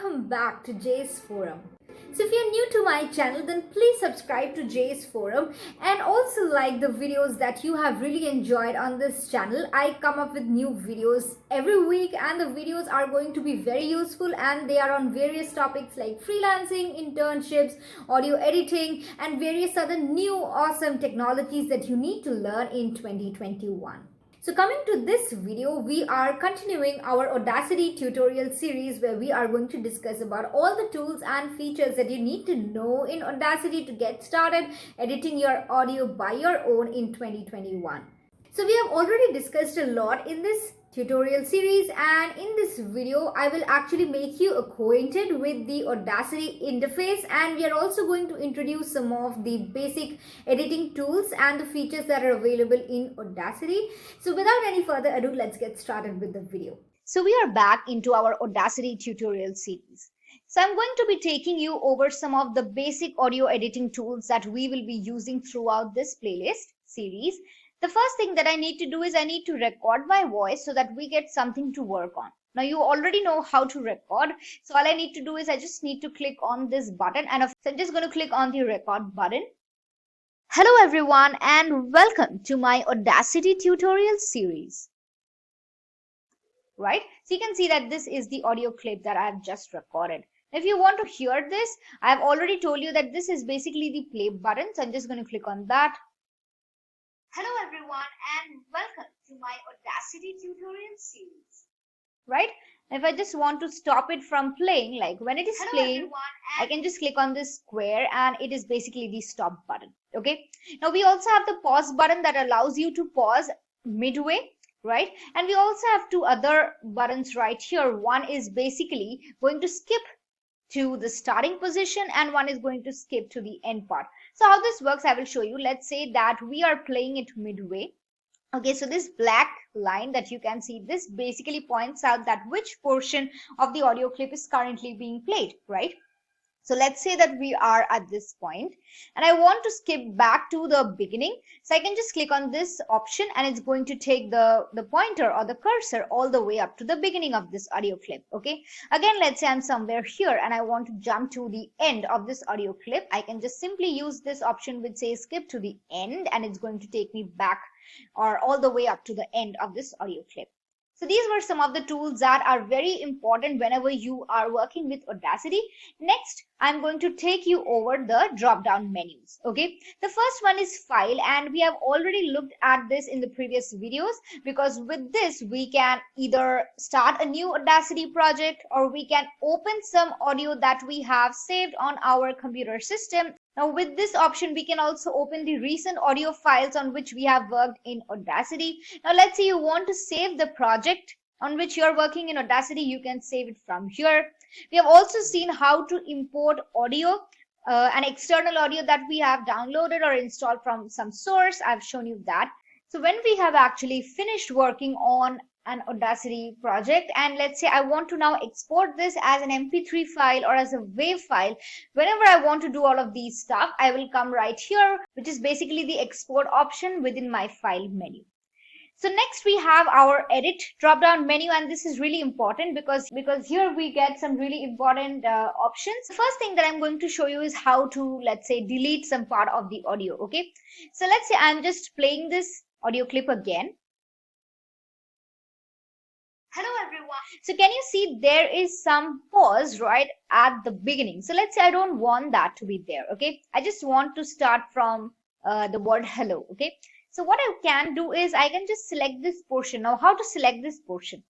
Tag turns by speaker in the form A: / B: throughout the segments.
A: welcome back to J'sForum. So if you're new to my channel, then please subscribe to J'sForum and also like the videos that you have really enjoyed on this channel. I come up with new videos every week and the videos are going to be very useful and they are on various topics like freelancing, internships, audio editing and various other new awesome technologies that you need to learn in 2021. So coming to this video, we are continuing our Audacity tutorial series where we are going to discuss about all the tools and features that you need to know in Audacity to get started editing your audio by your own in 2021. So we have already discussed a lot in this tutorial series, and in this video I will actually make you acquainted with the Audacity interface, and we are also going to introduce some of the basic editing tools and the features that are available in Audacity. So without any further ado, let's get started with the video. So we are back into our Audacity tutorial series. So I'm going to be taking you over some of the basic audio editing tools that we will be using throughout this playlist series. The first thing that I need to do is I need to record my voice so that we get something to work on. Now you already know how to record. So all I need to do is I just need to click on this button, and so I'm just going to click on the record button. Hello everyone and welcome to my Audacity tutorial series. Right? So you can see that this is the audio clip that I have just recorded. If you want to hear this, I have already told you that this is basically the play button. So I'm just going to click on that. Hello everyone and welcome to my Audacity tutorial series. Right? If I just want to stop it from playing, like when it is playing, I can just click on this square and it is basically the stop button. Okay. Now we also have the pause button that allows you to pause midway. Right? And we also have two other buttons right here. One is basically going to skip to the starting position and one is going to skip to the end part. So how this works, I will show you. Let's say that we are playing it midway. Okay, so this black line that you can see, this basically points out that which portion of the audio clip is currently being played, right? So let's say that we are at this point and I want to skip back to the beginning. So I can just click on this option and it's going to take the pointer or the cursor all the way up to the beginning of this audio clip. Okay. Again, let's say I'm somewhere here and I want to jump to the end of this audio clip. I can just simply use this option which says skip to the end and it's going to take me back or all the way up to the end of this audio clip. So these were some of the tools that are very important whenever you are working with Audacity. Next, I'm going to take you over the drop-down menus. Okay, the first one is File, and we have already looked at this in the previous videos because with this we can either start a new Audacity project or we can open some audio that we have saved on our computer system. Now with this option, we can also open the recent audio files on which we have worked in Audacity. Now let's say you want to save the project on which you're working in Audacity, you can save it from here. We have also seen how to import audio, an external audio that we have downloaded or installed from some source. I've shown you that. So when we have actually finished working on an Audacity project and let's say I want to now export this as an MP3 file or as a WAV file, whenever I want to do all of these stuff, I will come right here, which is basically the export option within my file menu. So next we have our edit drop down menu, and this is really important because here we get some really important options. The first thing that I'm going to show you is how to, let's say, delete some part of the audio. Okay, so let's say I'm just playing this audio clip again. Hello everyone. So can you see there is some pause right at the beginning? So let's say I don't want that to be there. Okay, I just want to start from the word hello. Okay, so what I can do is I can just select this portion. Now how to select this portion?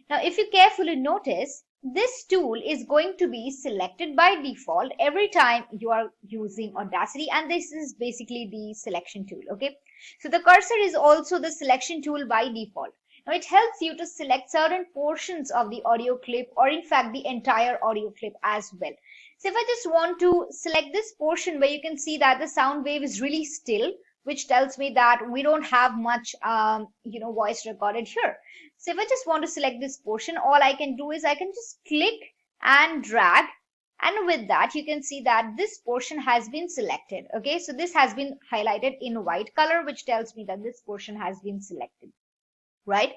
A: Now if you carefully notice, this tool is going to be selected by default every time you are using Audacity, and this is basically the selection tool. Okay, so the cursor is also the selection tool by default. Now it helps you to select certain portions of the audio clip or in fact the entire audio clip as well. So if I just want to select this portion where you can see that the sound wave is really still, which tells me that we don't have much voice recorded here. So if I just want to select this portion, all I can do is I can just click and drag, and with that you can see that this portion has been selected. Okay, so this has been highlighted in white color, which tells me that this portion has been selected. right?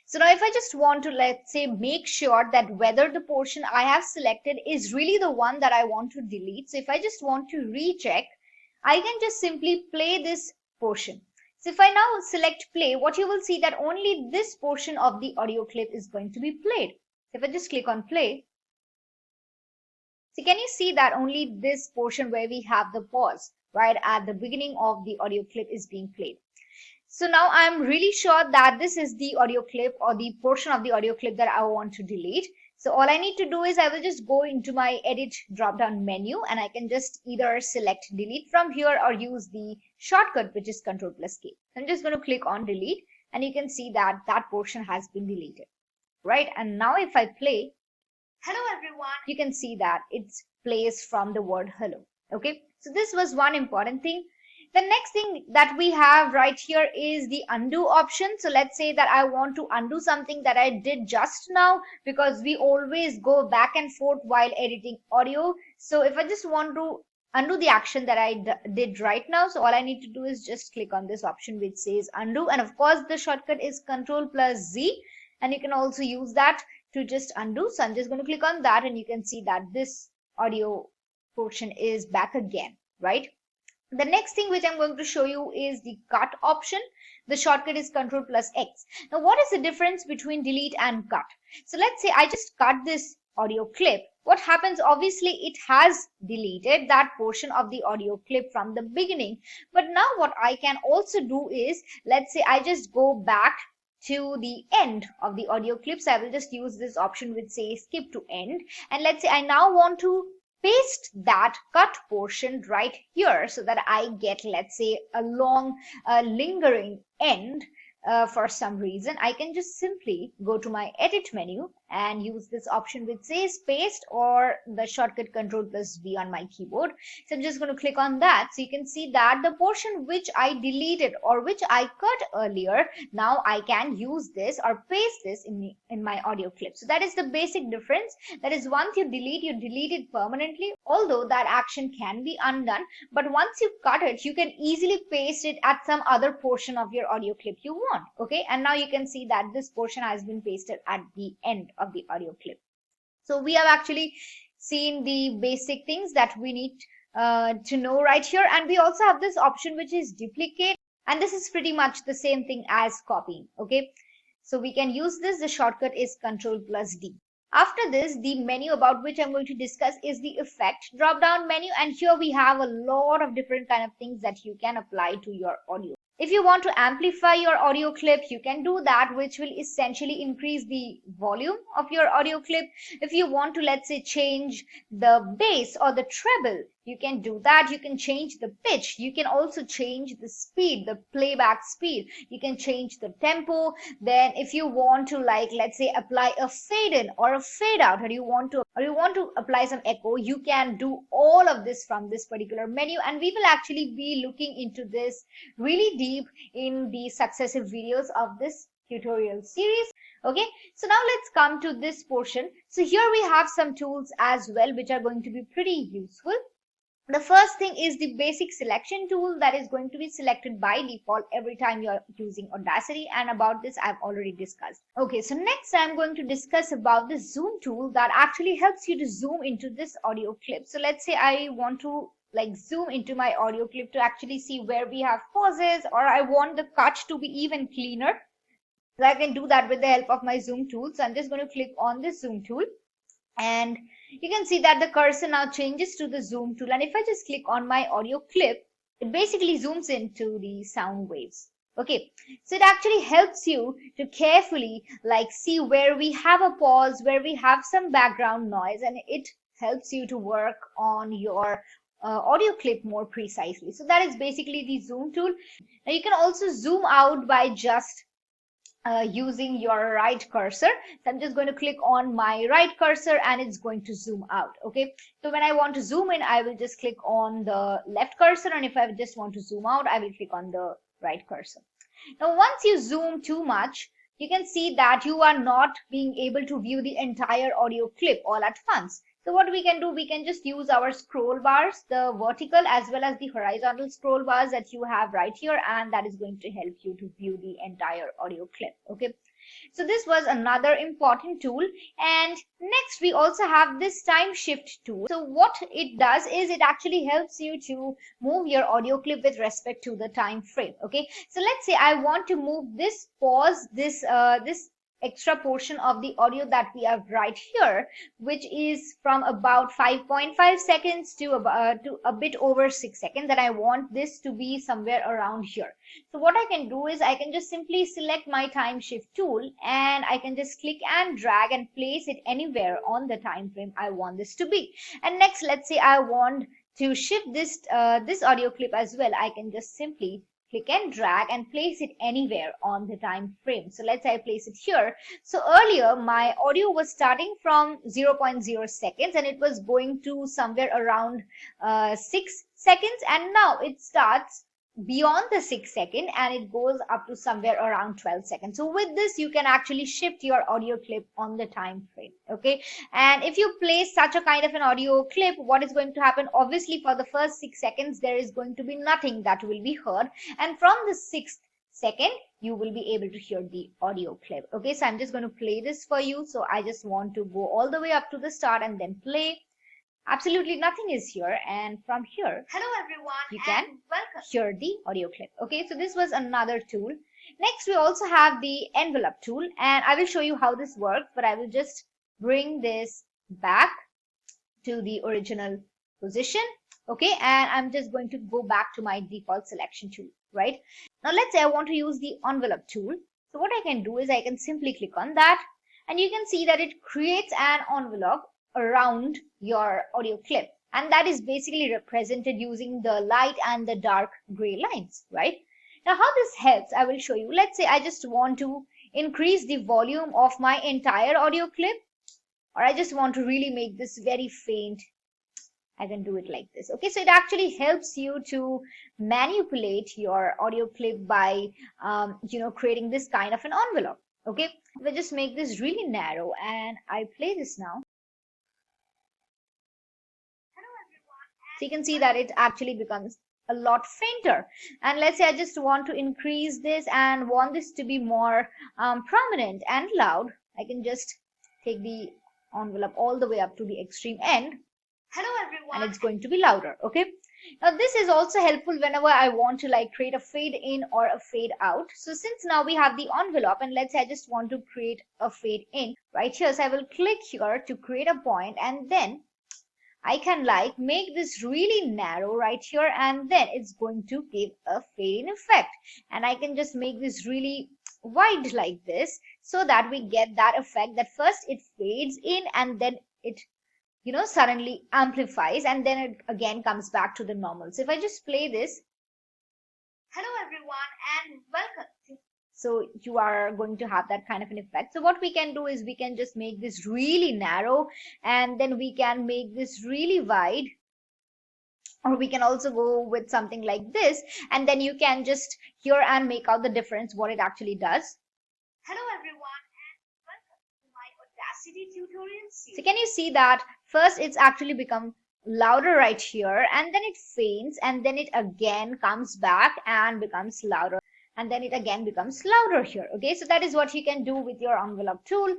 A: So now if I just want to, let's say, make sure that whether the portion I have selected is really the one that I want to delete. So if I just want to recheck, I can just simply play this portion. So if I now select play, what you will see that only this portion of the audio clip is going to be played. If I just click on play, so can you see that only this portion where we have the pause right at the beginning of the audio clip is being played. So now I'm really sure that this is the audio clip or the portion of the audio clip that I want to delete. So all I need to do is I will just go into my edit drop down menu and I can just either select delete from here or use the shortcut, which is Ctrl+K. I'm just going to click on delete and you can see that that portion has been deleted, right? And now if I play, hello everyone, you can see that it's plays from the word hello. Okay, so this was one important thing. The next thing that we have right here is the undo option. So let's say that I want to undo something that I did just now, because we always go back and forth while editing audio. So if I just want to undo the action that I did right now, so all I need to do is just click on this option which says undo, and of course the shortcut is Ctrl+Z, and you can also use that to just undo. So I'm just going to click on that and you can see that this audio portion is back again, right? The next thing which I'm going to show you is the cut option. The shortcut is Ctrl+X. Now, what is the difference between delete and cut? So let's say I just cut this audio clip. What happens? Obviously, it has deleted that portion of the audio clip from the beginning. But now what I can also do is, let's say I just go back to the end of the audio clip. So I will just use this option which says skip to end. And let's say I now want to paste that cut portion right here so that I get, let's say, a long lingering end. For some reason, I can just simply go to my edit menu and use this option which says paste or the shortcut Ctrl+V on my keyboard. So I'm just going to click on that. So you can see that the portion which I deleted or which I cut earlier, now I can use this or paste this in my audio clip. So that is the basic difference. That is, once you delete it permanently, although that action can be undone. But once you cut it, you can easily paste it at some other portion of your audio clip you want. Okay, and now you can see that this portion has been pasted at the end of the audio clip. So we have actually seen the basic things that we need to know right here, and we also have this option which is duplicate, and this is pretty much the same thing as copying. Okay, so we can use this. The shortcut is Ctrl+D. After this, the menu about which I'm going to discuss is the effect drop down menu, and here we have a lot of different kind of things that you can apply to your audio. If you want to amplify your audio clip, you can do that, which will essentially increase the volume of your audio clip. If you want to, let's say, change the bass or the treble, you can do that. You can change the pitch. You can also change the speed, the playback speed. You can change the tempo. Then if you want to, like, let's say, apply a fade in or a fade out, or you want to apply some echo, you can do all of this from this particular menu. And we will actually be looking into this really deep in the successive videos of this tutorial series. Okay, so now let's come to this portion. So here we have some tools as well which are going to be pretty useful. The first thing is the basic selection tool that is going to be selected by default every time you're using Audacity, and about this I've already discussed. Okay, so next I'm going to discuss about the zoom tool that actually helps you to zoom into this audio clip. So let's say I want to zoom into my audio clip to actually see where we have pauses, or I want the cut to be even cleaner. So I can do that with the help of my zoom tool. So I'm just going to click on the zoom tool, and you can see that the cursor now changes to the zoom tool. And if I just click on my audio clip, it basically zooms into the sound waves. Okay, so it actually helps you to carefully see where we have a pause, where we have some background noise, and it helps you to work on your audio clip more precisely. So that is basically the zoom tool. Now you can also zoom out by just using your right cursor. So I'm just going to click on my right cursor and it's going to zoom out. Okay, so when I want to zoom in, I will just click on the left cursor, and if I just want to zoom out, I will click on the right cursor. Now once you zoom too much, you can see that you are not being able to view the entire audio clip all at once. So what we can do, we can just use our scroll bars, the vertical as well as the horizontal scroll bars that you have right here, and that is going to help you to view the entire audio clip. Okay. So this was another important tool. And next we also have this time shift tool. So what it does is it actually helps you to move your audio clip with respect to the time frame. Okay, so let's say I want to move this pause, this extra portion of the audio that we have right here, which is from about 5.5 seconds to a bit over 6 seconds, and I want this to be somewhere around here. So what I can do is I can just simply select my time shift tool, and I can just click and drag and place it anywhere on the time frame I want this to be. And next, let's say I want to shift this audio clip as well. I can just simply click and drag and place it anywhere on the time frame. So let's say I place it here. So earlier my audio was starting from 0.0 seconds and it was going to somewhere around 6 seconds, and now it starts beyond the 6 second and it goes up to somewhere around 12 seconds. So with this you can actually shift your audio clip on the time frame. Okay, and if you place such a kind of an audio clip, what is going to happen? Obviously for the first 6 seconds there is going to be nothing that will be heard, and from the 6th second you will be able to hear the audio clip. Okay, so I'm just going to play this for you. So I just want to go all the way up to the start and then play. Absolutely nothing is here, and from here, hello everyone, you can hear the audio clip. Okay, so this was another tool. Next we also have the envelope tool, and I will show you how this works, but I will just bring this back to the original position. Okay, and I'm just going to go back to my default selection tool. Right now, let's say I want to use the envelope tool. So what I can do is I can simply click on that, and you can see that it creates an envelope around your audio clip, and that is basically represented using the light and the dark gray lines. Right now, how this helps, I will show you. Let's say I just want to increase the volume of my entire audio clip, or I just want to really make this very faint. I can do it like this. Okay, so it actually helps you to manipulate your audio clip by creating this kind of an envelope. Okay, we'll just make this really narrow, and I play this now. So you can see that it actually becomes a lot fainter. And let's say I just want to increase this and want this to be more prominent and loud. I can just take the envelope all the way up to the extreme end. Hello everyone. And it's going to be louder. Okay. Now this is also helpful whenever I want to like create a fade in or a fade out. So since now we have the envelope, and let's say I just want to create a fade in right here. So I will click here to create a point, and then I can like make this really narrow right here, and then it's going to give a fade in effect. And I can just make this really wide like this, so that we get that effect that first it fades in and then it suddenly amplifies, and then it again comes back to the normal. So if I just play this, hello everyone and welcome. So you are going to have that kind of an effect. So what we can do is we can just make this really narrow, and then we can make this really wide, or we can also go with something like this, and then you can just hear and make out the difference what it actually does. Hello everyone and welcome to my Audacity tutorial series. So can you see that first it's actually become louder right here, and then it faints, and then it again comes back and becomes louder, and then it again becomes louder here. Okay, so that is what you can do with your envelope tool.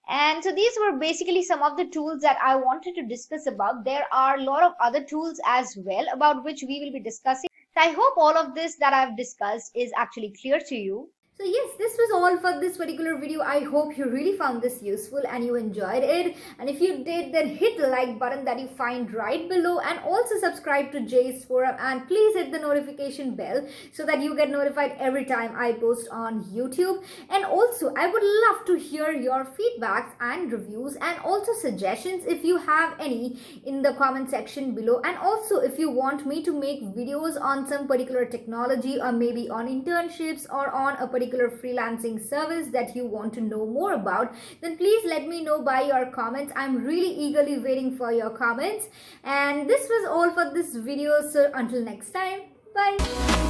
A: And so these were basically some of the tools that I wanted to discuss about. There are a lot of other tools as well about which we will be discussing. So I hope all of this that I've discussed is actually clear to you. So yes, this was all for this particular video. I hope you really found this useful and you enjoyed it. And if you did, then hit the like button that you find right below, and also subscribe to J'sForum, and please hit the notification bell so that you get notified every time I post on YouTube. And also I would love to hear your feedbacks and reviews, and also suggestions if you have any, in the comment section below. And also if you want me to make videos on some particular technology, or maybe on internships, or on a particular freelancing service that you want to know more about, then please let me know by your comments. I'm really eagerly waiting for your comments. And this was all for this video, so until next time, bye.